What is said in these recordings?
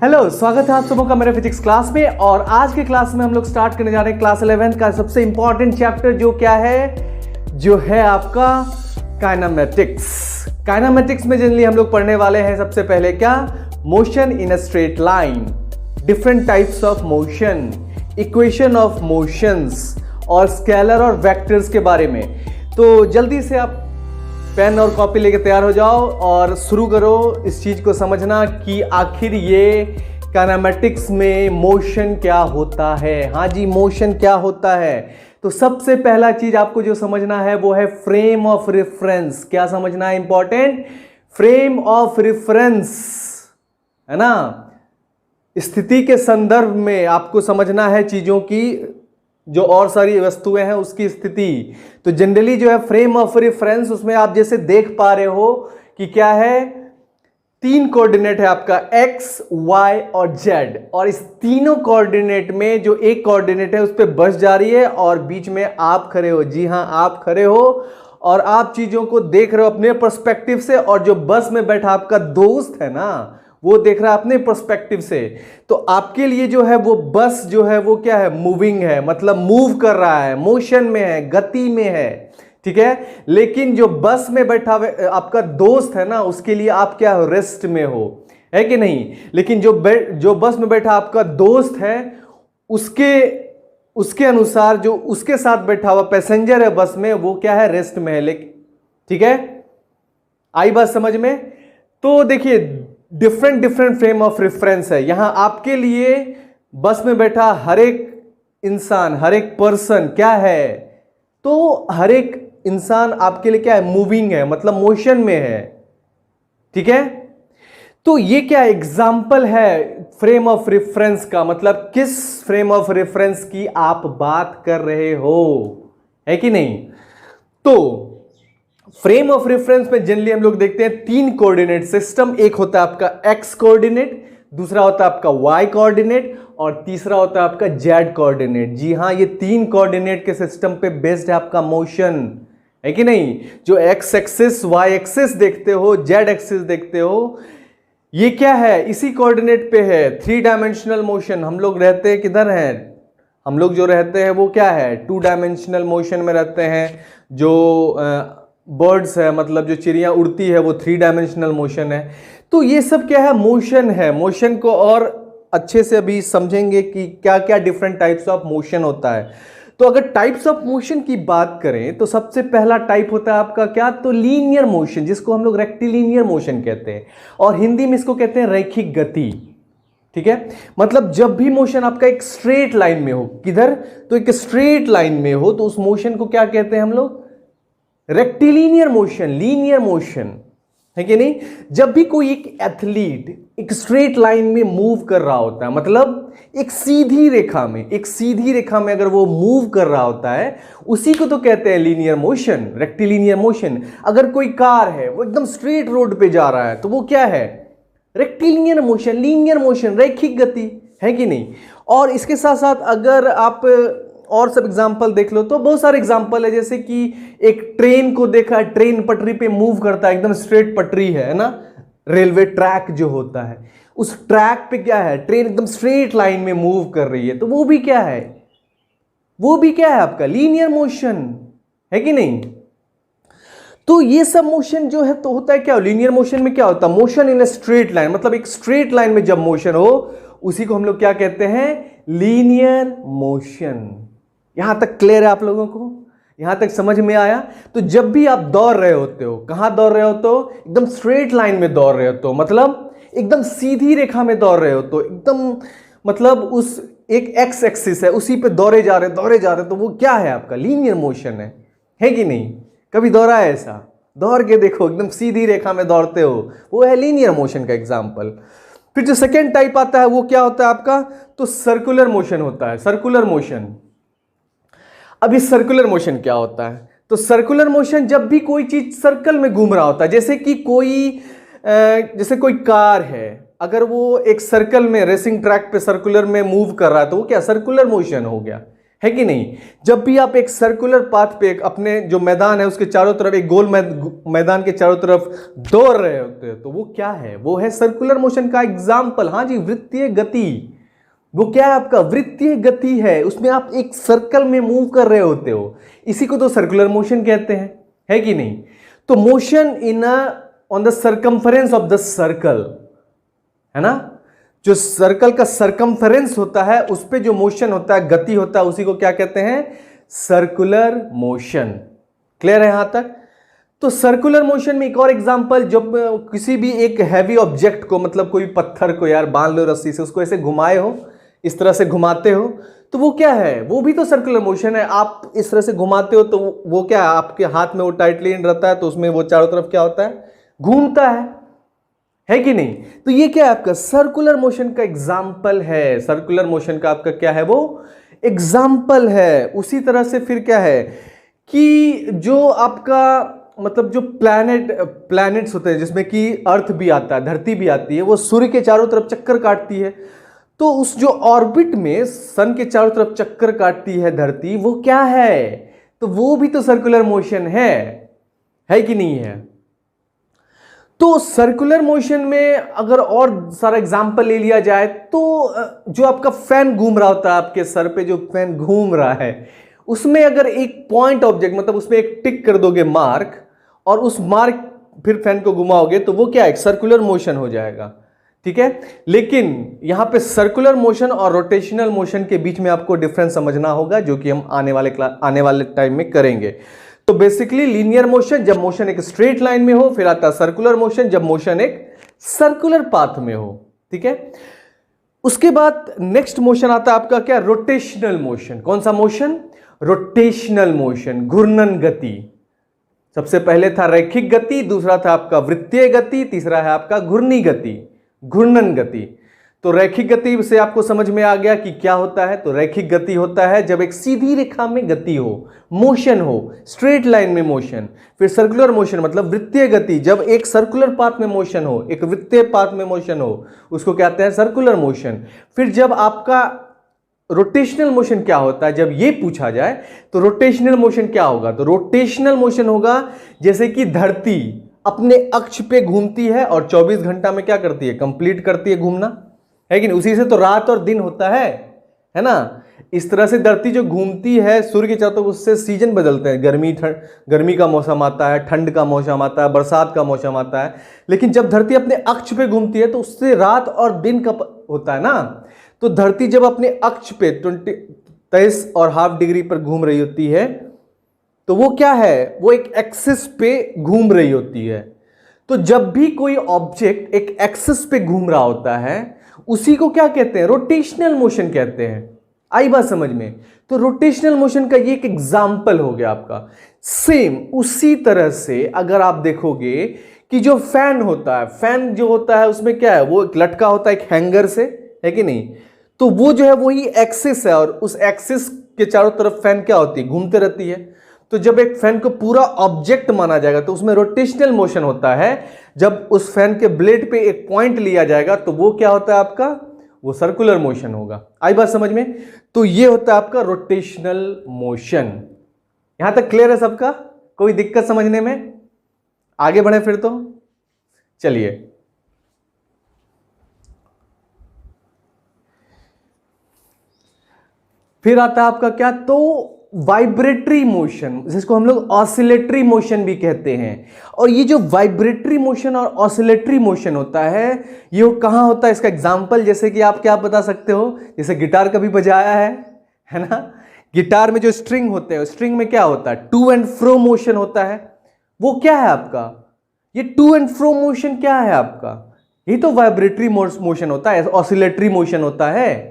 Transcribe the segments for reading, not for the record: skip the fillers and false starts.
Hello, स्वागत है आप सबों का मेरे फिजिक्स क्लास में। और आज के क्लास में हम लोग स्टार्ट करने जा रहे हैं क्लास 11 का सबसे इंपॉर्टेंट चैप्टर, जो क्या है, जो है आपका काइनेमेटिक्स। काइनेमेटिक्स में जनरली हम लोग पढ़ने वाले हैं सबसे पहले क्या, motion in a straight line, different types of motion, equation of motions और स्केलर और वेक्टर्स के बारे में। तो जल्दी से आप पेन और कॉपी लेके तैयार हो जाओ और शुरू करो इस चीज को समझना कि आखिर ये काइनेमेटिक्स में मोशन क्या होता है। हाँ जी, मोशन क्या होता है। तो सबसे पहला चीज आपको जो समझना है वो है फ्रेम ऑफ रेफरेंस। क्या समझना है इंपॉर्टेंट, फ्रेम ऑफ रेफरेंस, है ना। स्थिति के संदर्भ में आपको समझना है चीजों की, जो और सारी वस्तुएं हैं उसकी स्थिति। तो जनरली जो है फ्रेम ऑफ रेफरेंस, उसमें आप जैसे देख पा रहे हो कि क्या है, 3 कोऑर्डिनेट है आपका x, y और z। और इस तीनों कोऑर्डिनेट में जो एक कोऑर्डिनेट है उस पर बस जा रही है और बीच में आप खड़े हो। जी हाँ, आप खड़े हो और आप चीजों को देख रहे हो अपने पर्सपेक्टिव से, और जो बस में बैठा आपका दोस्त है ना, वो देख रहा है अपने पर्सपेक्टिव से। तो आपके लिए जो है वो बस जो है वो क्या है, मूविंग है, मतलब मूव कर रहा है, मोशन में है, गति में है, ठीक है। लेकिन जो बस में बैठा आपका दोस्त है ना, उसके लिए आप क्या हो, रेस्ट में हो, है कि नहीं। लेकिन जो बस में बैठा आपका दोस्त है, उसके अनुसार जो उसके साथ बैठा हुआ पैसेंजर है बस में, वो क्या है, रेस्ट में है। लेकिन ठीक है, आई बात समझ में। तो देखिए डिफरेंट फ्रेम ऑफ रेफरेंस है यहां आपके लिए। बस में बैठा हर एक इंसान, हर एक पर्सन क्या है, तो हर एक इंसान आपके लिए क्या है, मूविंग है, मतलब मोशन में है, ठीक है। तो ये क्या एग्जाम्पल है फ्रेम ऑफ रेफरेंस का, मतलब किस फ्रेम ऑफ रेफरेंस की आप बात कर रहे हो, है कि नहीं। तो फ्रेम ऑफ रेफरेंस में जनरली हम लोग देखते हैं 3 कोऑर्डिनेट सिस्टम। एक होता है आपका x कोऑर्डिनेट, दूसरा होता है आपका y कोऑर्डिनेट और तीसरा होता है आपका z कोऑर्डिनेट। जी हाँ, ये 3 कोऑर्डिनेट के सिस्टम पे बेस्ड है आपका मोशन, है कि नहीं। जो x एक्सिस, y एक्सिस देखते हो, z एक्सिस देखते हो, ये क्या है, इसी कोऑर्डिनेट पे है। 3 डायमेंशनल मोशन। हम लोग रहते हैं किधर हैं, हम लोग जो रहते हैं वो क्या है, 2 डायमेंशनल मोशन में रहते हैं। जो बर्ड्स है, मतलब जो चिड़िया उड़ती है, वो 3 डायमेंशनल मोशन है। तो ये सब क्या है, मोशन है। मोशन को और अच्छे से अभी समझेंगे कि क्या क्या डिफरेंट टाइप्स ऑफ मोशन होता है। तो अगर टाइप्स ऑफ मोशन की बात करें तो सबसे पहला टाइप होता है आपका क्या, तो लीनियर मोशन, जिसको हम लोग रेक्टिलिनियर मोशन कहते हैं, और हिंदी में इसको कहते हैं रैखिक गति, ठीक है। मतलब जब भी मोशन आपका एक स्ट्रेट लाइन में हो, किधर, तो एक स्ट्रेट लाइन में हो, तो उस मोशन को क्या कहते हैं हम लोग, रेक्टिलिनियर मोशन, लीनियर मोशन, है कि नहीं। जब भी कोई एक एथलीट एक स्ट्रेट लाइन में मूव कर रहा होता है, मतलब एक सीधी रेखा में अगर वो मूव कर रहा होता है, उसी को तो कहते हैं लीनियर मोशन, रेक्टिलिनियर मोशन। अगर कोई कार है वो एकदम स्ट्रेट रोड पे जा रहा है, तो वो क्या है, रेक्टिलिनियर मोशन, लीनियर मोशन, रैखिक गति, है कि नहीं। और इसके साथ साथ अगर आप और सब एग्जाम्पल देख लो तो बहुत सारे एग्जाम्पल है। जैसे कि एक ट्रेन को देखा, ट्रेन पटरी पे मूव करता है, एकदम स्ट्रेट पटरी है ना, रेलवे ट्रैक जो होता है, उस ट्रैक पे क्या है, ट्रेन एकदम स्ट्रेट लाइन में मूव कर रही है, तो वो भी क्या है, वो भी क्या है आपका लीनियर मोशन, है कि नहीं। तो ये सब मोशन जो है तो होता है क्या, लीनियर मोशन में क्या होता है, motion in a straight line, मतलब एक स्ट्रेट लाइन में जब मोशन हो, उसी को हम लोग क्या कहते हैं, लीनियर मोशन। यहां तक क्लियर है आप लोगों को, यहां तक समझ में आया। तो जब भी आप दौड़ रहे होते हो, कहां दौड़ रहे हो, तो एकदम स्ट्रेट लाइन में दौड़ रहे हो, तो मतलब एकदम सीधी रेखा में दौड़ रहे हो, तो एकदम मतलब उस एक एक्स एक्सिस है, उसी पे दौड़े जा रहे, तो वो क्या है आपका, लीनियर मोशन है कि नहीं। कभी दौड़ा है ऐसा, दौड़ के देखो, एकदम सीधी रेखा में दौड़ते हो, वो है लीनियर मोशन का एग्जाम्पल। फिर जो सेकेंड टाइप आता है वो क्या होता है आपका, तो सर्कुलर मोशन होता है, सर्कुलर मोशन। अब इस सर्कुलर मोशन क्या होता है, तो सर्कुलर मोशन जब भी कोई चीज सर्कल में घूम रहा होता है, जैसे कि जैसे कोई कार है, अगर वो एक सर्कल में रेसिंग ट्रैक पे सर्कुलर में मूव कर रहा है, तो वो क्या सर्कुलर मोशन हो गया, है कि नहीं? जब भी आप एक सर्कुलर पाथ पे अपने जो मैदान है उसके चारों तरफ, एक गोल मैदान के चारों तरफ दौड़ रहे होते हैं, तो वो क्या है? वो है सर्कुलर मोशन का एग्जाम्पल। हाँ जी, वृत्तीय गति। वो क्या है? आपका वृत्तीय गति है, उसमें आप एक सर्कल में मूव कर रहे होते हो, इसी को तो सर्कुलर मोशन कहते हैं, है कि नहीं? तो motion in on the circumference of the circle, है ना? जो सर्कल का सर्कम्फरेंस होता है उस पे जो मोशन होता है, गति होता है, उसी को क्या कहते हैं? Circular motion. क्लियर है यहां तक? तो सर्कुलर मोशन में एक और एग्जांपल, जब किसी भी एक हैवी ऑब्जेक्ट को, मतलब कोई पत्थर को यार बांध लो रस्सी से, उसको ऐसे घुमाए हो, इस तरह से घुमाते हो, तो वो क्या है? वो भी तो सर्कुलर मोशन है। आप इस तरह से घुमाते हो तो वो क्या है? आपके हाथ में वो टाइटली रहता है, तो उसमें वो चारों तरफ क्या होता है? घूमता है कि नहीं? तो ये क्या है? आपका सर्कुलर मोशन का एग्जाम्पल है। सर्कुलर मोशन का आपका क्या है? वो एग्जाम्पल है। उसी तरह से फिर क्या है कि जो आपका मतलब जो प्लैनेट्स होते हैं, जिसमें कि अर्थ भी आता है, धरती भी आती है, वो सूर्य के चारों तरफ चक्कर काटती है, तो उस जो ऑर्बिट में सन के चारों तरफ चक्कर काटती है धरती, वो क्या है? तो वो भी तो सर्कुलर मोशन है कि नहीं है? तो सर्कुलर मोशन में अगर और सारा एग्जांपल ले लिया जाए तो जो आपका फैन घूम रहा होता है, आपके सर पे जो फैन घूम रहा है, उसमें अगर एक पॉइंट ऑब्जेक्ट, मतलब उसमें एक टिक कर दोगे मार्क, और उस मार्क फिर फैन को घुमाओगे, तो वो क्या है? एक सर्कुलर मोशन हो जाएगा। ठीक है, लेकिन यहां पे सर्कुलर मोशन और रोटेशनल मोशन के बीच में आपको डिफरेंस समझना होगा, जो कि हम आने वाले टाइम में करेंगे। तो बेसिकली लीनियर मोशन, जब मोशन एक स्ट्रेट लाइन में हो, फिर आता है सर्कुलर मोशन, जब मोशन एक सर्कुलर पाथ में हो। ठीक है, उसके बाद नेक्स्ट मोशन आता है आपका क्या? Rotational motion. कौन सा मोशन? रोटेशनल मोशन, घूर्णन गति। सबसे पहले था रैखिक गति, दूसरा था आपका वृत्तीय गति, तीसरा है आपका घूर्णी गति, घूर्णन गति। तो रैखिक गति से आपको समझ में आ गया कि क्या होता है। तो रैखिक गति होता है जब एक सीधी रेखा में गति हो, मोशन हो, स्ट्रेट लाइन में मोशन। फिर सर्कुलर मोशन मतलब वृत्तीय गति, जब एक सर्कुलर पाथ में मोशन हो, एक वृत्तीय पाथ में मोशन हो, उसको कहते हैं सर्कुलर मोशन। फिर जब आपका रोटेशनल मोशन क्या होता है, जब ये पूछा जाए तो रोटेशनल मोशन क्या होगा? तो रोटेशनल मोशन होगा जैसे कि धरती अपने अक्ष पे घूमती है और 24 घंटा में क्या करती है? कंप्लीट करती है घूमना, है कि नहीं? उसी से तो रात और दिन होता है ना? इस तरह से धरती जो घूमती है सूर्य के चारों तरफ, उससे सीजन बदलते हैं। गर्मी का मौसम आता है, ठंड का मौसम आता है, बरसात का मौसम आता है। लेकिन जब धरती अपने अक्ष पे घूमती है तो उससे रात और दिन का होता है ना। तो धरती जब अपने अक्ष पे 23.5 डिग्री पर घूम रही होती है, तो वो क्या है? वो एक एक्सिस पे घूम रही होती है। तो जब भी कोई ऑब्जेक्ट एक एक्सिस पे घूम रहा होता है, उसी को क्या कहते हैं? रोटेशनल मोशन कहते हैं। आई बात समझ में? तो रोटेशनल मोशन का ये एक एग्जाम्पल हो गया आपका। सेम उसी तरह से अगर आप देखोगे कि जो फैन होता है, फैन जो होता है उसमें क्या है? वो एक लटका होता है एक हैंगर से, है कि नहीं? तो वो जो है वही एक्सिस है, और उस एक्सिस के चारों तरफ फैन क्या होती है? घूमते रहती है। तो जब एक फैन को पूरा ऑब्जेक्ट माना जाएगा तो उसमें रोटेशनल मोशन होता है। जब उस फैन के ब्लेड पे एक पॉइंट लिया जाएगा तो वो क्या होता है आपका? वो सर्कुलर मोशन होगा। आई बात समझ में? तो ये होता है आपका रोटेशनल मोशन। यहां तक क्लियर है सबका? कोई दिक्कत समझने में? आगे बढ़े फिर तो चलिए। फिर आता है आपका क्या? तो वाइब्रेटरी मोशन, जिसको हम लोग ऑसिलेटरी मोशन भी कहते हैं। और ये जो वाइब्रेटरी मोशन और ऑसिलेटरी मोशन होता है, ये कहां होता है? इसका एग्जांपल जैसे कि आप क्या बता सकते हो? जैसे गिटार कभी बजाया है ना? गिटार में जो स्ट्रिंग होते हैं, स्ट्रिंग में क्या होता है? टू एंड फ्रो मोशन होता है। वो क्या है आपका? ये टू एंड फ्रो मोशन क्या है आपका? ये तो वाइब्रेटरी मोशन होता है, ऑसिलेटरी मोशन होता है।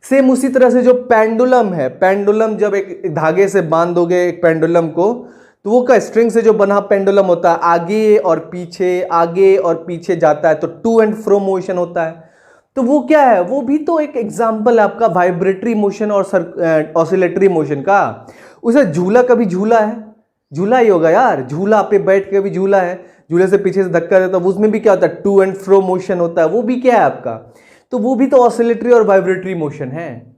सेम उसी तरह से जो पेंडुलम है, पेंडुलम जब एक धागे से बांध दोगे एक पेंडुलम को, तो वो क्या? स्ट्रिंग से जो बना पेंडुलम होता है, आगे और पीछे जाता है, तो टू एंड फ्रो मोशन होता है। तो वो क्या है? वो भी तो एक एग्जांपल है आपका वाइब्रेटरी मोशन और ऑसिलेटरी मोशन का। उसे झूला कभी झूला है? झूला ही होगा यार, झूला पे बैठ के भी झूला है, झूले से पीछे से धक्का देता है, उसमें भी क्या होता है? टू एंड फ्रो मोशन होता है। वो भी क्या है आपका? तो वो भी तो ऑसिलेटरी और वाइब्रेटरी मोशन है।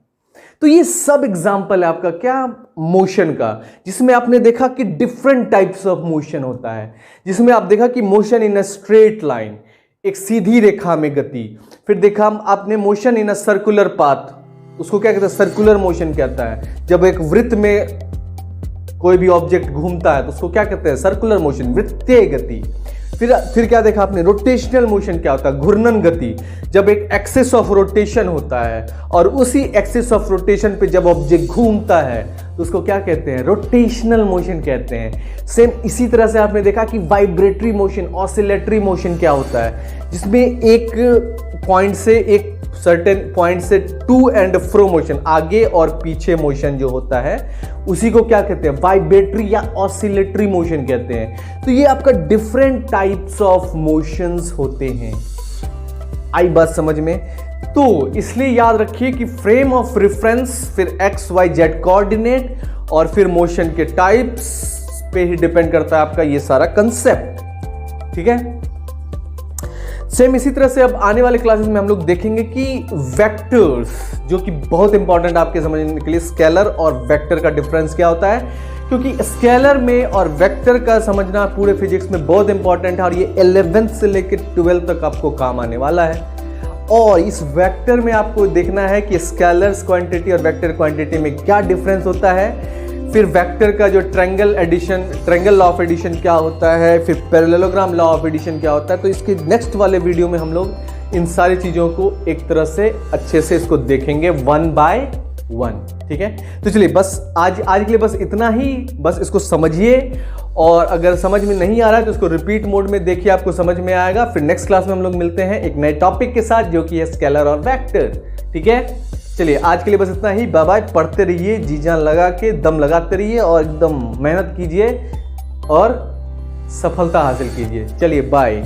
तो ये सब एग्जाम्पल है आपका क्या, मोशन का, जिसमें आपने देखा कि डिफरेंट टाइप्स ऑफ मोशन होता है, जिसमें आप देखा कि motion in a straight line, एक सीधी रेखा में गति, फिर देखा आपने motion in a circular path, उसको क्या कहते हैं, सर्कुलर मोशन कहता है। जब एक वृत्त में कोई भी ऑब्जेक्ट घूमता है तो उसको क्या कहते हैं, सर्कुलर मोशन, वृत्तीय गति। फिर क्या देखा आपने, रोटेशनल मोशन क्या होता है, घूर्णन गति, जब एक एक्सिस ऑफ रोटेशन होता है और उसी एक्सिस ऑफ रोटेशन पे जब ऑब्जेक्ट घूमता है तो उसको क्या कहते हैं, रोटेशनल मोशन कहते हैं। सेम इसी तरह से आपने देखा कि वाइब्रेटरी मोशन, ऑसिलेटरी मोशन क्या होता है, जिसमें एक पॉइंट से एक सर्टेन पॉइंट से टू एंड फ्रो मोशन, आगे और पीछे मोशन जो होता है उसी को क्या कहते हैं, वाइब्रेटरी या ऑसिलेटरी मोशन कहते हैं। तो ये आपका डिफरेंट टाइप्स ऑफ मोशंस होते हैं। आई बात समझ में? तो इसलिए याद रखिए कि फ्रेम ऑफ रेफरेंस, फिर एक्स वाई जेड कोऑर्डिनेट और फिर मोशन के टाइप्स पे ही डिपेंड करता है आपका ये सारा कंसेप्ट। ठीक है, सेम इसी तरह से अब आने वाले क्लासेस में हम लोग देखेंगे कि वेक्टर्स, जो कि बहुत इंपॉर्टेंट आपके समझने के लिए, स्केलर और वेक्टर का डिफरेंस क्या होता है, क्योंकि स्केलर में और वेक्टर का समझना पूरे फिजिक्स में बहुत इंपॉर्टेंट है और ये 11th से लेकर 12th तक आपको काम आने वाला है। और इस वेक्टर में आपको देखना है कि स्केलर्स क्वांटिटी और वेक्टर क्वांटिटी में क्या डिफरेंस होता है, फिर वेक्टर का जो ट्रायंगल लॉ ऑफ एडिशन क्या होता है, फिर पैरेललोग्राम लॉ ऑफ एडिशन क्या होता है। तो इसके नेक्स्ट वाले वीडियो में हम लोग इन सारी चीज़ों को एक तरह से अच्छे से इसको देखेंगे 1 by 1। ठीक है, तो चलिए बस आज के लिए बस इतना ही, बस इसको समझिए और अगर समझ में नहीं आ रहा है तो इसको रिपीट मोड में देखिए, आपको समझ में आएगा। फिर नेक्स्ट क्लास में हम लोग मिलते हैं एक नए टॉपिक के साथ जो कि है स्केलर और वेक्टर। ठीक है, चलिए आज के लिए बस इतना ही। Bye bye. पढ़ते रहिए, जी जान लगा के दम लगाते रहिए और एकदम मेहनत कीजिए और सफलता हासिल कीजिए। चलिए बाय।